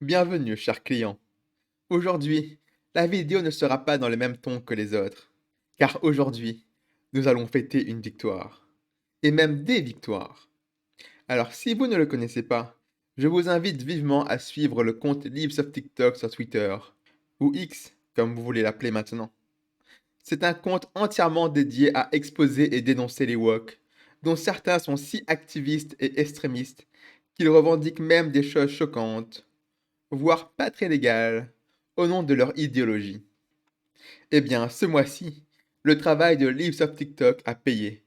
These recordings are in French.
Bienvenue, cher client. Aujourd'hui, la vidéo ne sera pas dans le même ton que les autres, car aujourd'hui, nous allons fêter une victoire, et même des victoires. Alors, si vous ne le connaissez pas, je vous invite vivement à suivre le compte Lives of TikTok sur Twitter, ou X, comme vous voulez l'appeler maintenant. C'est un compte entièrement dédié à exposer et dénoncer les woke, dont certains sont si activistes et extrémistes qu'ils revendiquent même des choses choquantes, voire pas très légales, au nom de leur idéologie. Eh bien, ce mois-ci, le travail de Lives of TikTok a payé.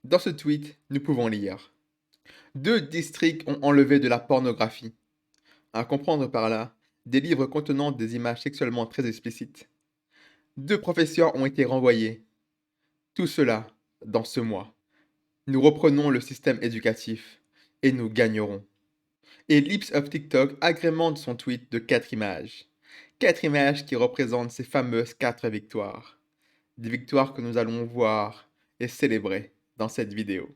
Dans ce tweet, nous pouvons lire: deux districts ont enlevé de la pornographie. À comprendre par là, des livres contenant des images sexuellement très explicites. Deux professeurs ont été renvoyés. Tout cela dans ce mois. Nous reprenons le système éducatif et nous gagnerons. Et Lips of TikTok agrémente son tweet de 4 images. 4 images qui représentent ces fameuses 4 victoires. Des victoires que nous allons voir et célébrer dans cette vidéo.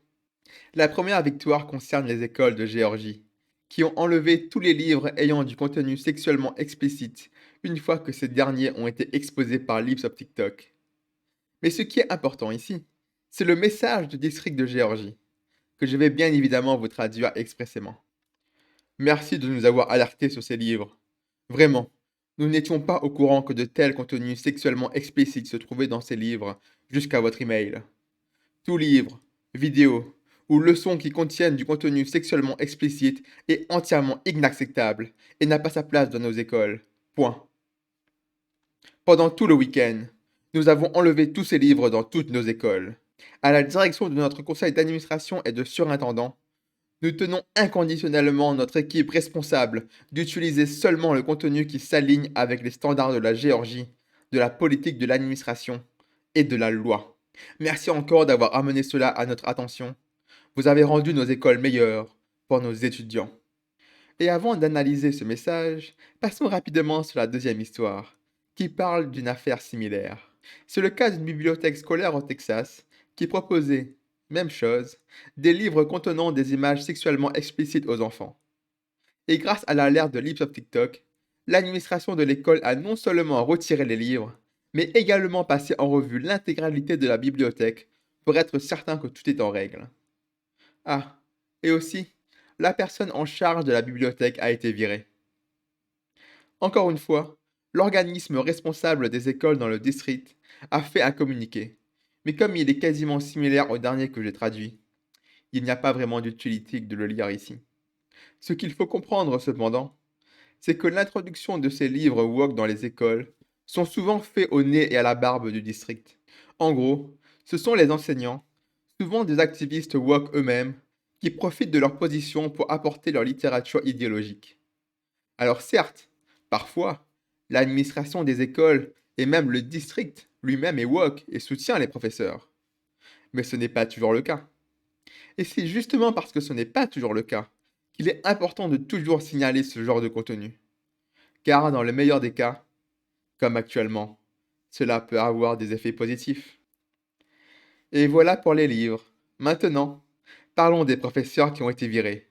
La première victoire concerne les écoles de Géorgie, qui ont enlevé tous les livres ayant du contenu sexuellement explicite une fois que ces derniers ont été exposés par Lips of TikTok. Mais ce qui est important ici, c'est le message du district de Géorgie, que je vais bien évidemment vous traduire expressément. Merci de nous avoir alertés sur ces livres. Vraiment, nous n'étions pas au courant que de tels contenus sexuellement explicites se trouvaient dans ces livres jusqu'à votre email. Tout livre, vidéo ou leçon qui contiennent du contenu sexuellement explicite est entièrement inacceptable et n'a pas sa place dans nos écoles. Point. Pendant tout le week-end, nous avons enlevé tous ces livres dans toutes nos écoles. À la direction de notre conseil d'administration et de surintendant, nous tenons inconditionnellement notre équipe responsable d'utiliser seulement le contenu qui s'aligne avec les standards de la Géorgie, de la politique de l'administration et de la loi. Merci encore d'avoir amené cela à notre attention. Vous avez rendu nos écoles meilleures pour nos étudiants. Et avant d'analyser ce message, passons rapidement sur la deuxième histoire, qui parle d'une affaire similaire. C'est le cas d'une bibliothèque scolaire au Texas qui proposait, même chose, des livres contenant des images sexuellement explicites aux enfants. Et grâce à l'alerte de Lips of TikTok, l'administration de l'école a non seulement retiré les livres, mais également passé en revue l'intégralité de la bibliothèque pour être certain que tout est en règle. Ah, et aussi, la personne en charge de la bibliothèque a été virée. Encore une fois, l'organisme responsable des écoles dans le district a fait un communiqué, mais comme il est quasiment similaire au dernier que j'ai traduit, il n'y a pas vraiment d'utilité de le lire ici. Ce qu'il faut comprendre cependant, c'est que l'introduction de ces livres woke dans les écoles sont souvent faits au nez et à la barbe du district. En gros, ce sont les enseignants, souvent des activistes woke eux-mêmes, qui profitent de leur position pour apporter leur littérature idéologique. Alors certes, parfois, l'administration des écoles et même le district lui-même est woke et soutient les professeurs. Mais ce n'est pas toujours le cas. Et c'est justement parce que ce n'est pas toujours le cas qu'il est important de toujours signaler ce genre de contenu. Car dans le meilleur des cas, comme actuellement, cela peut avoir des effets positifs. Et voilà pour les livres. Maintenant, parlons des professeurs qui ont été virés.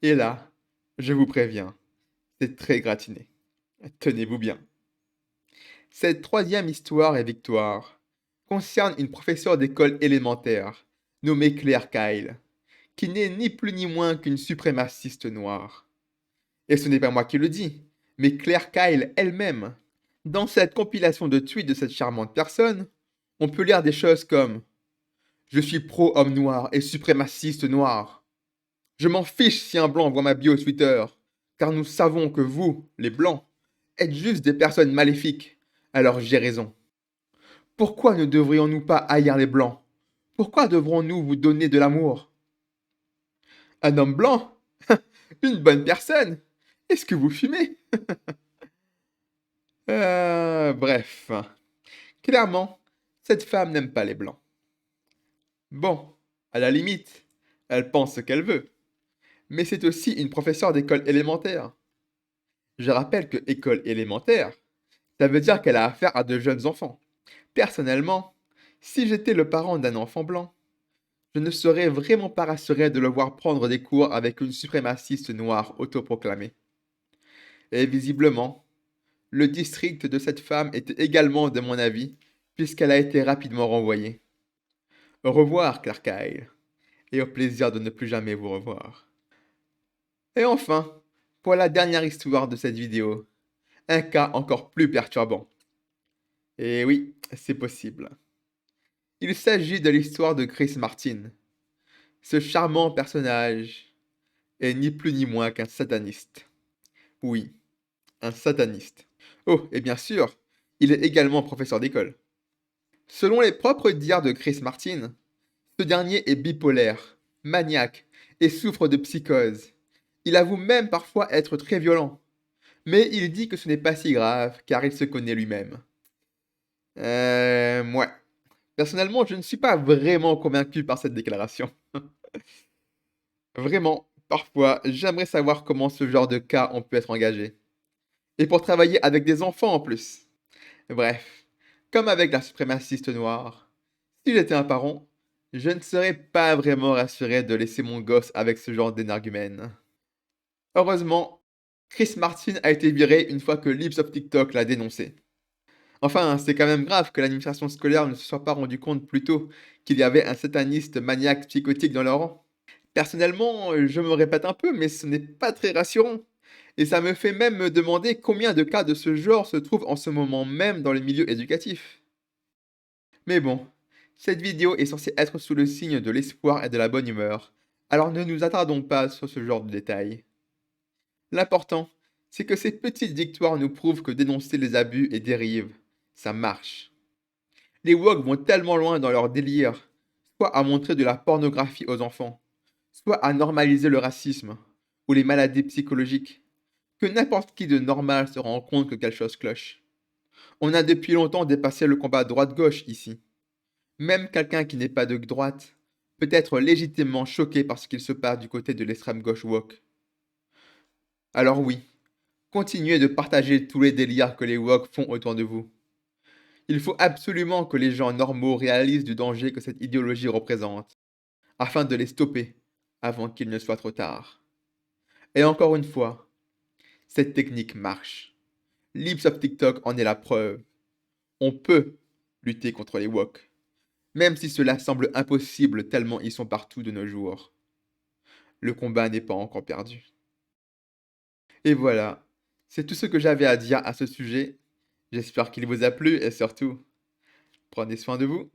Et là, je vous préviens, c'est très gratiné. Tenez-vous bien. Cette troisième histoire et victoire concerne une professeure d'école élémentaire nommée Claire Kyle, qui n'est ni plus ni moins qu'une suprémaciste noire. Et ce n'est pas moi qui le dis, mais Claire Kyle elle-même. Dans cette compilation de tweets de cette charmante personne, on peut lire des choses comme: je suis pro-homme noir et suprémaciste noir. Je m'en fiche si un blanc voit ma bio Twitter, car nous savons que vous, les blancs, êtes juste des personnes maléfiques. Alors j'ai raison. Pourquoi ne devrions-nous pas haïr les blancs? Pourquoi devrons-nous vous donner de l'amour? Un homme blanc? Une bonne personne? Est-ce que vous fumez? Bref. Clairement, cette femme n'aime pas les blancs. Bon, à la limite, elle pense ce qu'elle veut. Mais c'est aussi une professeure d'école élémentaire. Je rappelle que école élémentaire, ça veut dire qu'elle a affaire à de jeunes enfants. Personnellement, si j'étais le parent d'un enfant blanc, je ne serais vraiment pas rassuré de le voir prendre des cours avec une suprémaciste noire autoproclamée. Et visiblement, le district de cette femme était également de mon avis, puisqu'elle a été rapidement renvoyée. Au revoir, Clark Kyle, et au plaisir de ne plus jamais vous revoir. Et enfin, pour la dernière histoire de cette vidéo, un cas encore plus perturbant. Et oui, c'est possible. Il s'agit de l'histoire de Chris Martin. Ce charmant personnage est ni plus ni moins qu'un sataniste. Oui, un sataniste. Oh, et bien sûr, il est également professeur d'école. Selon les propres dires de Chris Martin, ce dernier est bipolaire, maniaque et souffre de psychose. Il avoue même parfois être très violent, mais il dit que ce n'est pas si grave car il se connaît lui-même. Ouais. Personnellement, je ne suis pas vraiment convaincu par cette déclaration. Vraiment, parfois, j'aimerais savoir comment ce genre de cas on peut être engagé. Et pour travailler avec des enfants en plus. Bref, comme avec la suprémaciste noire, si j'étais un parent, je ne serais pas vraiment rassuré de laisser mon gosse avec ce genre d'énergumène. Heureusement, Chris Martin a été viré une fois que Lips of TikTok l'a dénoncé. Enfin, c'est quand même grave que l'administration scolaire ne se soit pas rendu compte plus tôt qu'il y avait un sataniste maniaque psychotique dans leur rang. Personnellement, je me répète un peu, mais ce n'est pas très rassurant. Et ça me fait même me demander combien de cas de ce genre se trouvent en ce moment même dans le milieu éducatif. Mais bon, cette vidéo est censée être sous le signe de l'espoir et de la bonne humeur, alors ne nous attardons pas sur ce genre de détails. L'important, c'est que ces petites victoires nous prouvent que dénoncer les abus et dérives, ça marche. Les woke vont tellement loin dans leur délire, soit à montrer de la pornographie aux enfants, soit à normaliser le racisme ou les maladies psychologiques, que n'importe qui de normal se rend compte que quelque chose cloche. On a depuis longtemps dépassé le combat droite-gauche ici. Même quelqu'un qui n'est pas de droite peut être légitimement choqué par ce qu'il se passe du côté de l'extrême gauche woke. Alors oui, continuez de partager tous les délires que les woke font autour de vous. Il faut absolument que les gens normaux réalisent du danger que cette idéologie représente, afin de les stopper avant qu'il ne soit trop tard. Et encore une fois, cette technique marche. Lips of TikTok en est la preuve. On peut lutter contre les woke, même si cela semble impossible tellement ils sont partout de nos jours. Le combat n'est pas encore perdu. Et voilà, c'est tout ce que j'avais à dire à ce sujet. J'espère qu'il vous a plu et surtout, prenez soin de vous.